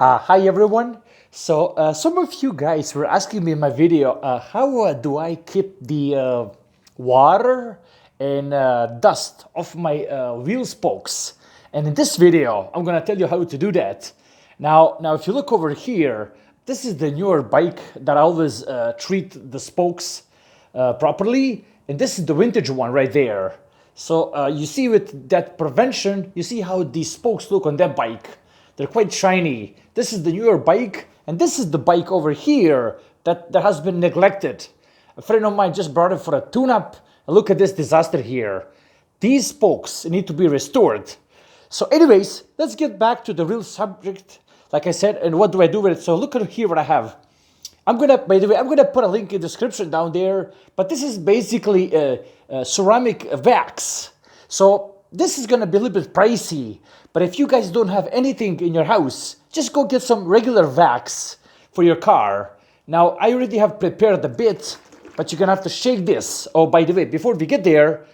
Hi everyone. Some of you guys were asking me in my video, how do I keep the water and dust off my wheel spokes? And in this video, I'm gonna tell you how to do that. Now, if you look over here, this is the newer bike that I always treat the spokes properly, and this is the vintage one right there. So you see with that prevention, you see how the spokes look on that bike. They're quite shiny. This is the newer bike, and this is the bike over here that has been neglected. A friend of mine just brought it for a tune-up, and look at this disaster here. These spokes need to be restored. So anyways, let's get back to the real subject, like I said, and what do I do with it? So look at here what I have. By the way, I'm gonna put a link in the description down there, but this is basically a ceramic wax. So this is gonna be a little bit pricey, but if you guys don't have anything in your house, just go get some regular wax for your car. Now, I already have prepared a bit, but you're gonna have to shake this. Oh, by the way, before we get there,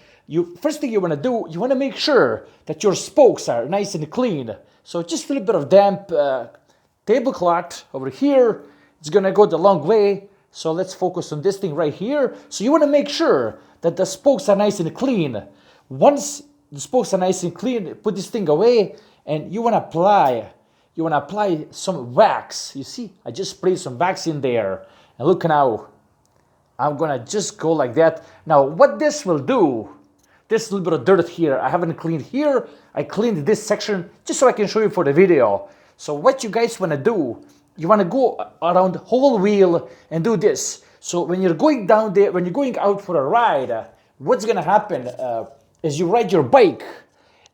first thing you wanna do, you wanna make sure that your spokes are nice and clean. So just a little bit of damp tablecloth over here. It's gonna go the long way. So let's focus on this thing right here. So you wanna make sure that the spokes are nice and clean. Once the spokes are nice and clean, put this thing away, and you wanna apply some wax. You see, I just sprayed some wax in there. And look now, I'm gonna just go like that. Now, what this will do, this little bit of dirt here, I haven't cleaned here. I cleaned this section just so I can show you for the video. So what you guys wanna do, you wanna go around the whole wheel and do this. So when you're going down there, when you're going out for a ride, what's gonna happen as you ride your bike,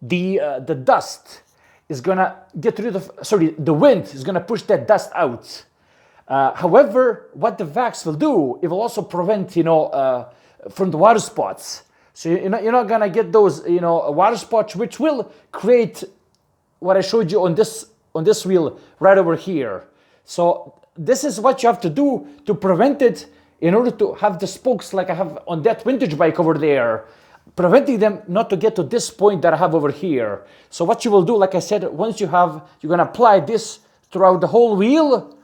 the dust is gonna get rid of, the wind is gonna push that dust out. However, what the wax will do, it will also prevent, from the water spots. So you're not gonna get those, water spots, which will create what I showed you on this wheel right over here. So this is what you have to do to prevent it in order to have the spokes like I have on that vintage bike over there, preventing them not to get to this point that I have over here. So what you will do, like I said, you're gonna apply this throughout the whole wheel.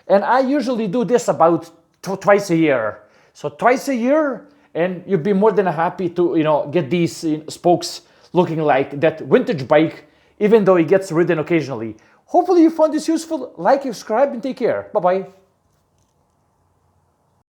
And I usually do this about twice a year. So twice a year, and you'll be more than happy to, get these spokes looking like that vintage bike, even though it gets ridden occasionally. Hopefully you found this useful. Like, subscribe, and take care. Bye-bye.